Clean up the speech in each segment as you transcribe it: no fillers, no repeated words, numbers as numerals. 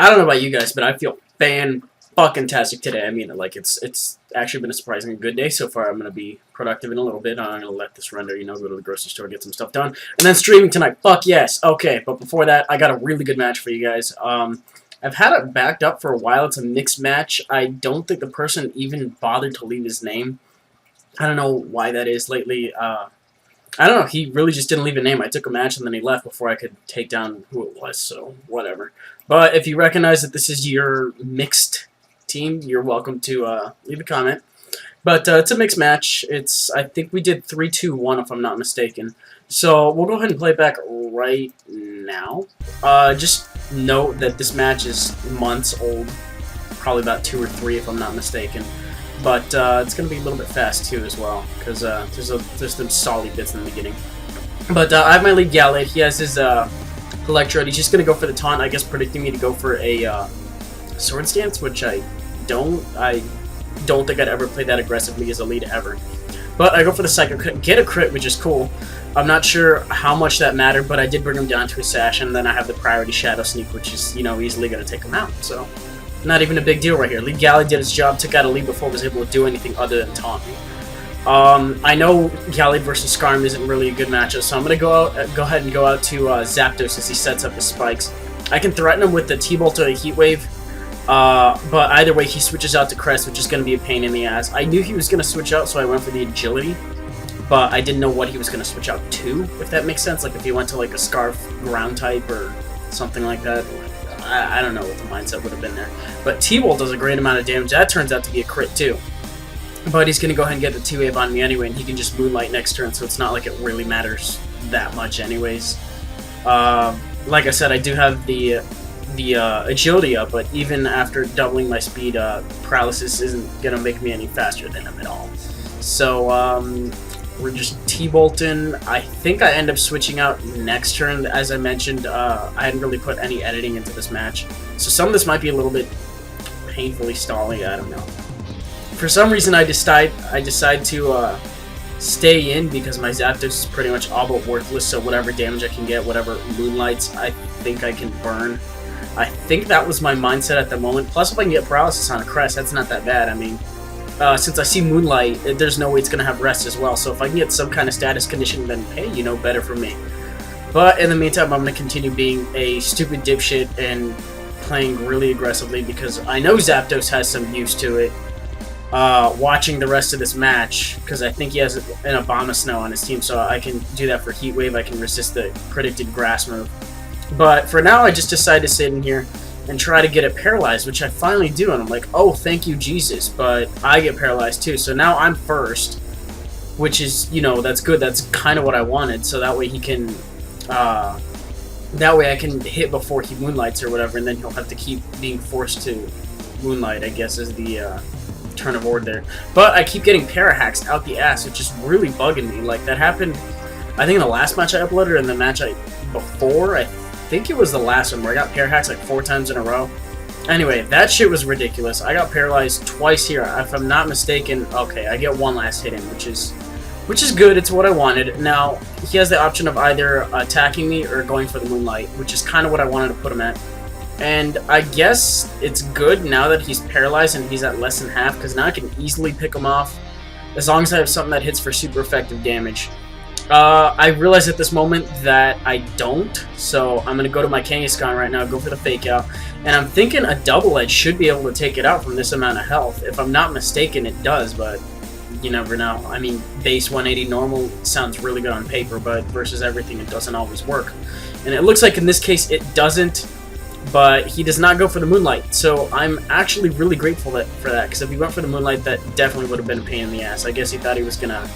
I don't know about you guys, but I feel fan-fucking-tastic today. I mean, like, it's actually been a surprisingly good day so far. I'm going to be productive in a little bit. I'm going to let this render, you know, go to the grocery store, get some stuff done. And then streaming tonight. Fuck yes. Okay, but before that, I got a really good match for you guys. I've had it backed up for a while. It's a mixed match. I don't think the person even bothered to leave his name. I don't know why that is lately. I don't know. He really just didn't leave a name. I took a match and then he left before I could take down who it was, so whatever. But if you recognize that this is your mixed team, you're welcome to leave a comment. But it's a mixed match. I think we did 3-2-1 if I'm not mistaken. So we'll go ahead and play it back right now. Just note that this match is months old. Probably about 2 or 3 if I'm not mistaken. But it's going to be a little bit fast too as well, because there's some solid bits in the beginning. But I have my lead Gallade. He has his Electrode. He's just going to go for the taunt, I guess predicting me to go for a Sword Stance, which I don't think I'd ever play that aggressively as a lead ever. But I go for the Psycho, get a crit, which is cool. I'm not sure how much that mattered, but I did bring him down to a Sash, and then I have the priority Shadow Sneak, which is, you know, easily going to take him out, so not even a big deal right here. Lead Gallade did his job, took out a lead before it was able to do anything other than taunt me. I know Gallade versus Skarm isn't really a good matchup, so I'm going to go ahead and go out to Zapdos as he sets up his spikes. I can threaten him with the T-Bolt or a Heat Wave, but either way he switches out to Crest, which is going to be a pain in the ass. I knew he was going to switch out, so I went for the Agility, but I didn't know what he was going to switch out to, if that makes sense. Like if he went to like a Scarf ground type or something like that. I don't know what the mindset would have been there. But T-Bolt does a great amount of damage. That turns out to be a crit too. But he's going to go ahead and get the T-Wave on me anyway, and he can just Moonlight next turn, so it's not like it really matters that much anyways. Like I said, I do have the Agility up, but even after doubling my speed, Paralysis isn't going to make me any faster than him at all. So, we're just T-Bolting. I think I end up switching out next turn. As I mentioned, I hadn't really put any editing into this match, so some of this might be a little bit painfully stalling. I don't know. For some reason, I decide to stay in because my Zapdos is pretty much all but worthless. So whatever damage I can get, whatever Moonlights I think I can burn. I think that was my mindset at the moment. Plus, if I can get Paralysis on a Crest, that's not that bad. I mean, since I see Moonlight, there's no way it's going to have Rest as well. So if I can get some kind of status condition, then hey, you know, better for me. But in the meantime, I'm going to continue being a stupid dipshit and playing really aggressively because I know Zapdos has some use to it. Watching the rest of this match, because I think he has an Abomasnow on his team, so I can do that for Heat Wave. I can resist the predicted Grass move. But for now, I just decided to sit in here and try to get it paralyzed, which I finally do, and I'm like, oh, thank you, Jesus, but I get paralyzed too, so now I'm first, which is, you know, that's good. That's kind of what I wanted, so that way he can, that way I can hit before he Moonlights or whatever, and then he'll have to keep being forced to Moonlight, I guess, is the, turn of order there. But I keep getting Parahaxed out the ass, which is really bugging me. Like, that happened, I think in the last match I uploaded, and the match before, I think it was the last one, where I got Parahaxed like 4 times in a row. Anyway, that shit was ridiculous. I got paralyzed twice here. If I'm not mistaken, okay, I get one last hit in, which is good. It's what I wanted. Now, he has the option of either attacking me or going for the Moonlight, which is kind of what I wanted to put him at. And I guess it's good now that he's paralyzed and he's at less than half, because now I can easily pick him off as long as I have something that hits for super effective damage. I realize at this moment that I don't, so I'm going to go to my Kangaskhan right now, go for the Fake Out, and I'm thinking a Double Edge should be able to take it out from this amount of health. If I'm not mistaken, it does, but you never know. I mean, base 180 normal sounds really good on paper, but versus everything, it doesn't always work. And it looks like in this case it doesn't. But he does not go for the Moonlight, so I'm actually really grateful for that, because if he went for the Moonlight, that definitely would have been a pain in the ass. I guess he thought he was gonna...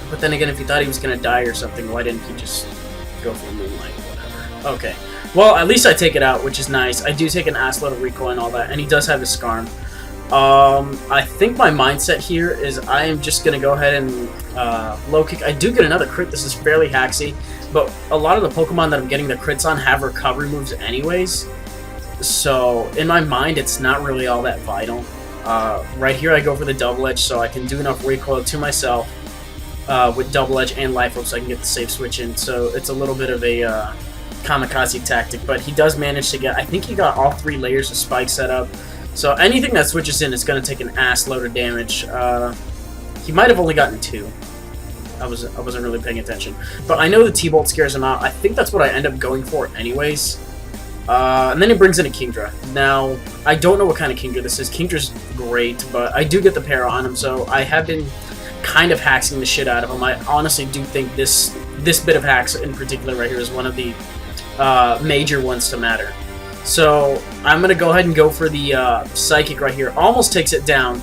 But then again, if he thought he was gonna die or something, why didn't he just go for the Moonlight? Whatever. Okay. Well, at least I take it out, which is nice. I do take an ass load of recoil and all that, and he does have his Skarm. I think my mindset here is I am just gonna go ahead and low kick. I do get another crit. This is fairly hacksy. But a lot of the Pokemon that I'm getting the crits on have recovery moves anyways. So, in my mind, it's not really all that vital. Right here, I go for the Double Edge, so I can do enough recoil to myself with Double Edge and Life Orb so I can get the safe switch in. So, it's a little bit of a kamikaze tactic, but he does manage to get, I think he got all 3 layers of spike set up. So anything that switches in is going to take an ass load of damage. He might have only gotten 2. I wasn't really paying attention. But I know the T-Bolt scares him out. I think that's what I end up going for anyways. And then he brings in a Kingdra. Now, I don't know what kind of Kingdra this is. Kingdra's great, but I do get the para on him, so I have been kind of hacking the shit out of him. I honestly do think this bit of hacks in particular right here is one of the major ones to matter. So I'm going to go ahead and go for the Psychic right here. Almost takes it down.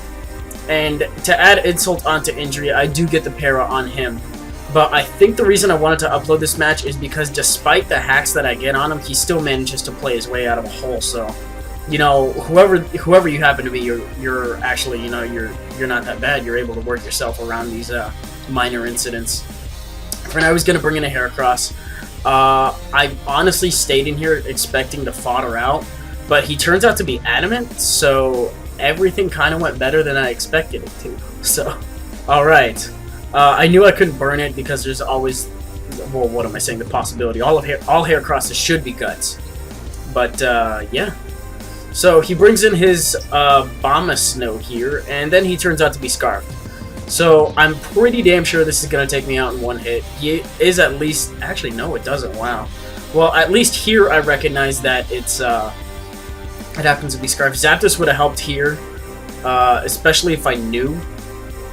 And to add insult onto injury, I do get the para on him. But I think the reason I wanted to upload this match is because despite the hacks that I get on him, he still manages to play his way out of a hole. So, you know, whoever you happen to be, you're actually, you know, you're not that bad. You're able to work yourself around these minor incidents. For now, I was going to bring in a Heracross. I honestly stayed in here expecting to fodder out, but he turns out to be adamant, so everything kind of went better than I expected it to. So, alright. I knew I couldn't burn it because there's always, well, what am I saying, the possibility. All Heracrosses should be guts. But, yeah. So, he brings in his Bombasnow here, and then he turns out to be Scarfed. So, I'm pretty damn sure this is going to take me out in one hit. He is at least... Actually, no, it doesn't. Wow. Well, at least here I recognize that it's... it happens to be Scarfed. Zapdos would have helped here, especially if I knew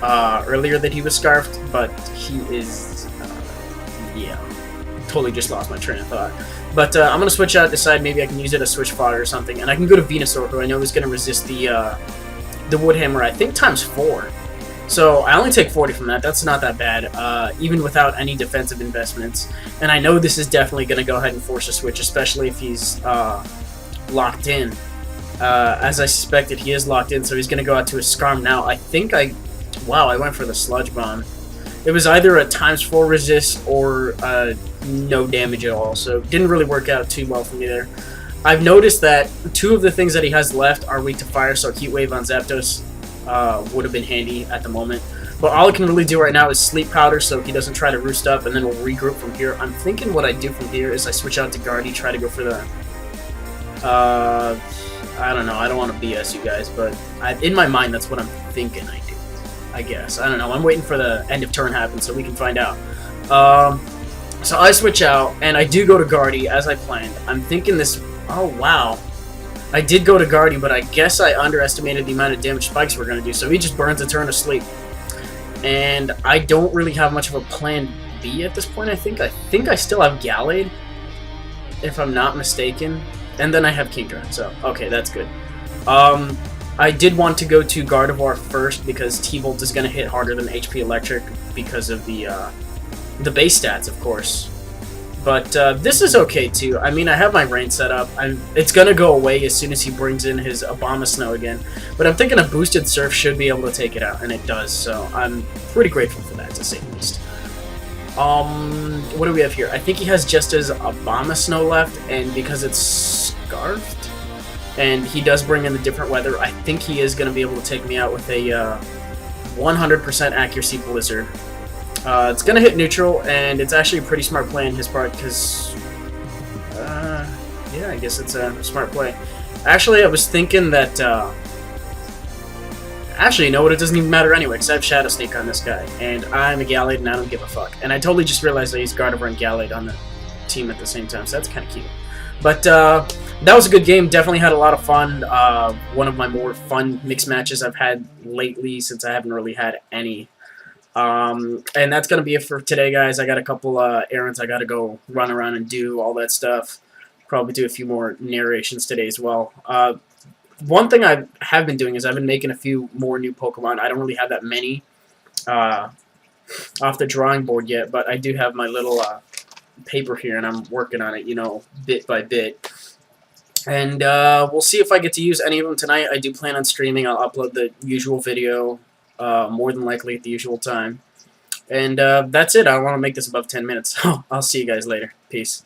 earlier that he was Scarfed, but he is... yeah. Totally just lost my train of thought. But I'm going to switch out, decide maybe I can use it as switch fodder or something, and I can go to Venusaur, who I know is going to resist the Wood Hammer, I think, ×4. So I only take 40 from that. That's not that bad, even without any defensive investments. And I know this is definitely going to go ahead and force a switch, especially if he's locked in. As I suspected, he is locked in, so he's going to go out to his Scarm now. I think wow, I went for the Sludge Bomb. It was either a ×4 resist or no damage at all, so it didn't really work out too well for me there. I've noticed that 2 of the things that he has left are weak to fire, so Heat Wave on Zapdos would have been handy at the moment. But all I can really do right now is Sleep Powder so he doesn't try to roost up, and then we'll regroup from here. I'm thinking what I do from here is I switch out to Guardy, try to go for the... I don't know, I don't want to BS you guys, but in my mind that's what I'm thinking I do, I guess. I don't know, I'm waiting for the end of turn happen so we can find out. So I switch out, and I do go to Guardy as I planned. I'm thinking this... Oh, wow. I did go to Guardy, but I guess I underestimated the amount of damage spikes we're going to do, so he just burns a turn of sleep. And I don't really have much of a plan B at this point, I think. I think I still have Gallade, if I'm not mistaken. And then I have Kingdra, so, okay, that's good. I did want to go to Gardevoir first, because T-Bolt is going to hit harder than HP Electric because of the base stats, of course. But this is okay too. I mean, I have my rain set up. It's gonna go away as soon as he brings in his Abomasnow again. But I'm thinking a boosted Surf should be able to take it out, and it does. So I'm pretty grateful for that, to say the least. What do we have here? I think he has just his Abomasnow left, and because it's Scarfed, and he does bring in the different weather, I think he is gonna be able to take me out with a 100% accuracy Blizzard. It's going to hit neutral, and it's actually a pretty smart play on his part, because, yeah, I guess it's a smart play. Actually, I was thinking that, actually, you know what, it doesn't even matter anyway, because I have Shadow Sneak on this guy, and I'm a Gallade, and I don't give a fuck. And I totally just realized I used Gardevoir and Gallade on the team at the same time, so that's kind of cute. But, that was a good game, definitely had a lot of fun, one of my more fun mixed matches I've had lately, since I haven't really had any. And that's going to be it for today, guys. I got a couple errands I got to go run around and do, all that stuff. Probably do a few more narrations today as well. One thing I have been doing is I've been making a few more new Pokemon. I don't really have that many off the drawing board yet, but I do have my little paper here, and I'm working on it, you know, bit by bit. And we'll see if I get to use any of them tonight. I do plan on streaming. I'll upload the usual video. More than likely at the usual time. And that's it. I don't want to make this above 10 minutes. So I'll see you guys later. Peace.